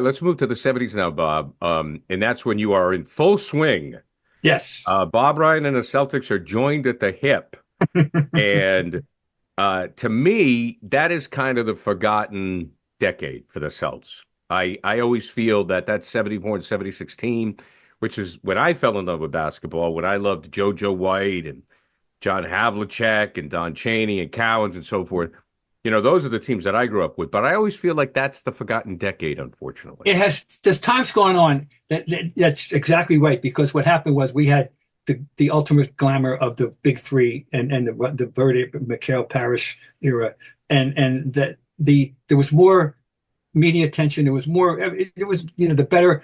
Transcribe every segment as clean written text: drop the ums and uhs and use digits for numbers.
Let's move to the 70's now, Bob. And that's when you are in full swing. Yes. Bob Ryan and the Celtics are joined at the hip. And to me, that is kind of the forgotten decade for the Celts. I always feel that 74 and 76 team, which is when I fell in love with basketball, when I loved JoJo White and John Havlicek and Don Chaney and Cowens and so forth. Those are the teams that I grew up with. But I always feel like that's the forgotten decade, unfortunately. There's times going on that's exactly right, because what happened was we had the ultimate glamour of the big three and the Bird, McHale, Parrish era, and that there was more media attention. There was more. It was the better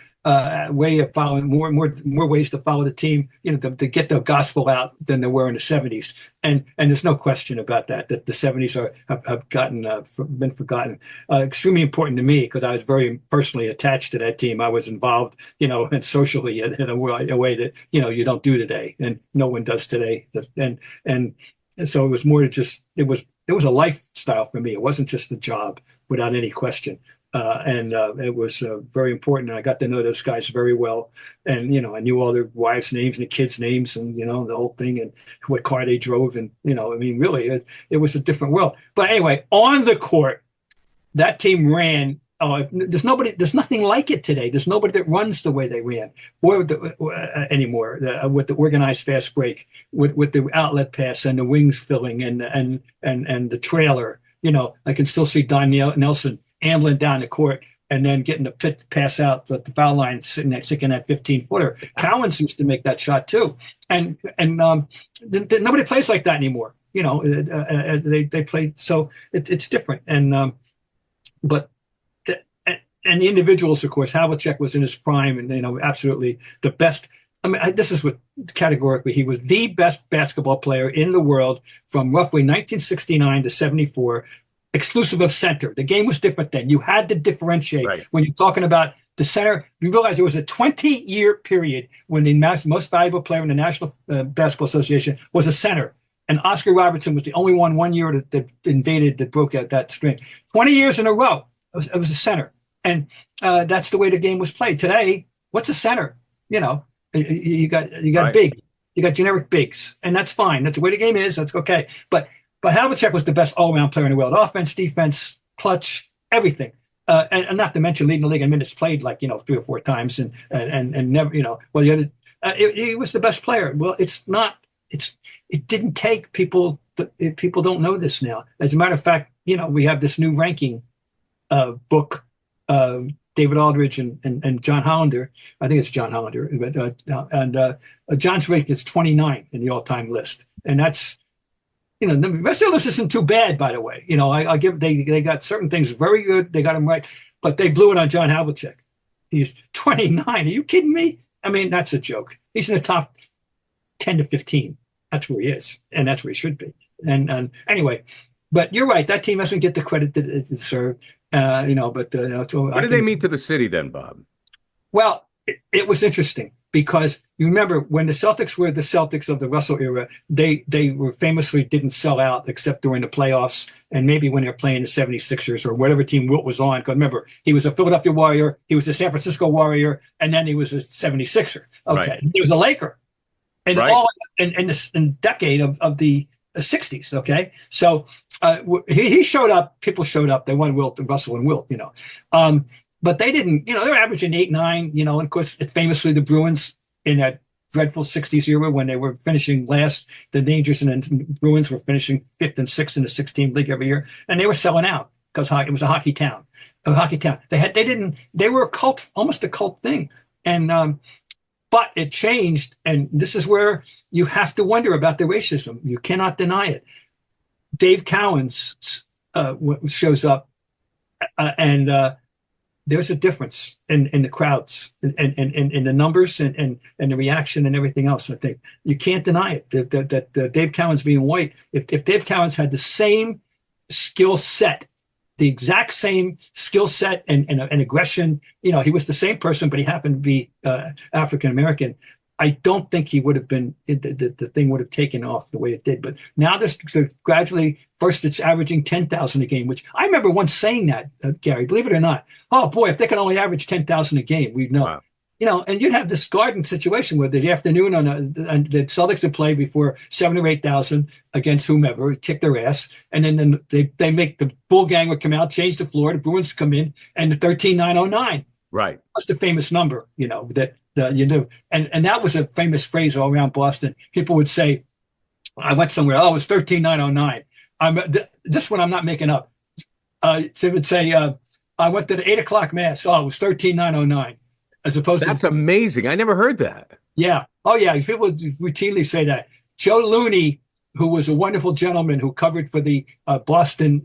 way of following, more ways to follow the team. To get the gospel out than there were in the 70's. And there's no question about that the 70's have been forgotten. Extremely important to me because I was very personally attached to that team. I was involved, and socially in a way that you don't do today, and no one does today. And so it was more to just it was a lifestyle for me. It wasn't just a job, without any question. And it was very important. I got to know those guys very well, and I knew all their wives' names and the kids' names, and the whole thing, and what car they drove, and I mean, really, it was a different world. But anyway, on the court, that team ran. There's nothing like it today. There's nobody that runs the way they ran, anymore. With the organized fast break, with the outlet pass and the wings filling and the trailer. I can still see Don Nelson ambling down the court and then getting the pit pass out the foul line, sitting that 15-footer. Cowens used to make that shot too, and nobody plays like that anymore. They play, so it's different, but. And the individuals, of course, Havlicek was in his prime, and absolutely the best. I mean, this is what categorically he was the best basketball player in the world from roughly 1969 to 74, exclusive of center. The game was different then. You had to differentiate Right. when you're talking about the center. You realize there was a 20-year period when the most valuable player in the National Basketball Association was a center. And Oscar Robertson was the only one year that broke out that string. 20 years in a row, it was a center. And that's the way the game was played. Today, what's a center? You got Right. big, you got generic bigs, and that's fine. That's the way the game is. That's okay. But Havlicek was the best all-around player in the world: offense, defense, clutch, everything. And not to mention leading the league in minutes played, like 3 or 4 times, and never well the other. He was the best player. Well, it's not. It didn't take people. People don't know this now. As a matter of fact, we have this new ranking book. David Aldridge and John Hollander. I think it's John Hollander, but John's ranked is 29 in the all-time list, and that's the rest of the list isn't too bad, by the way. I give they got certain things very good. They got him right, but they blew it on John Havlicek. He's 29. Are you kidding me? I mean, that's a joke. He's in the top 10 to 15. That's where he is, and that's where he should be. And anyway, but you're right. That team doesn't get the credit that it deserves. But What did they mean to the city then, Bob? well, it was interesting because you remember when the Celtics were the Celtics of the Russell era, they were famously didn't sell out except during the playoffs and maybe when they were playing the 76ers or whatever team Wilt was on. Because remember, he was a Philadelphia Warrior, he was a San Francisco Warrior, and then he was a 76er. Okay, Right. he was a Laker, and Right. all in this decade of the 60s. Okay, so he showed up. People showed up. They won Russell and Wilt. But they didn't. They were averaging 8, 9. And of course, famously the Bruins in that dreadful 60s era when they were finishing last. The Rangers and the Bruins were finishing 5th and 6th in the 16 league every year, and they were selling out because it was a hockey town. A hockey town. They were a cult, almost a cult thing, and. But it changed, and this is where you have to wonder about the racism. You cannot deny it. Dave Cowens shows up, and there's a difference in the crowds and in the numbers and the reaction and everything else. I think you can't deny it. That Dave Cowens being white, if Dave Cowens had the same skill set, the exact same skill set and aggression. He was the same person, but he happened to be African American. I don't think he would have been the thing would have taken off the way it did. But now they're gradually first it's averaging 10,000 a game, which I remember once saying that, Gary, believe it or not. Oh boy, if they can only average 10,000 a game, we'd know. Wow. And you'd have this garden situation where the afternoon and the Celtics would play before 7 or 8,000 against whomever, kick their ass, and then they make the Bull gang would come out, change the floor, the Bruins come in, and the 13,909. Right. That's the famous number, and that was a famous phrase all around Boston. People would say, "I went somewhere. Oh, it was 13,909." This one I'm not making up. So it would say, "I went to the 8 o'clock mass. Oh, it was 13,909." As opposed That's to amazing. I never heard that. yeah. Oh, yeah. People routinely say that. Joe Looney, who was a wonderful gentleman who covered for the Boston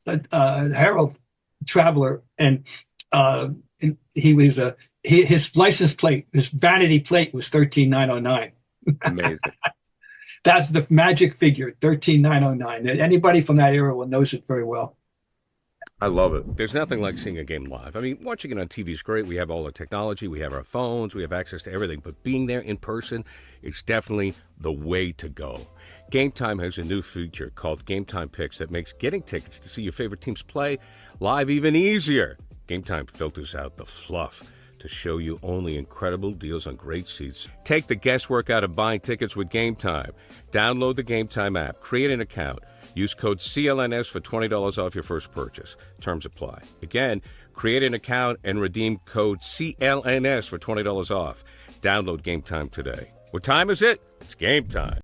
Herald Traveler, and he was his license plate, his vanity plate was 13,909. Amazing. That's the magic figure, 13,909. And anybody from that era knows it very well. I love it. There's nothing like seeing a game live. I mean, watching it on TV is great. We have all the technology. We have our phones. We have access to everything. But being there in person is definitely the way to go. Game Time has a new feature called Game Time Picks that makes getting tickets to see your favorite teams play live even easier. Game Time filters out the fluff to show you only incredible deals on great seats. Take the guesswork out of buying tickets with Game Time. Download the Game Time app. Create an account. Use code CLNS for $20 off your first purchase. Terms apply. Again, create an account and redeem code CLNS for $20 off. Download Game Time today. What time is it? It's game time.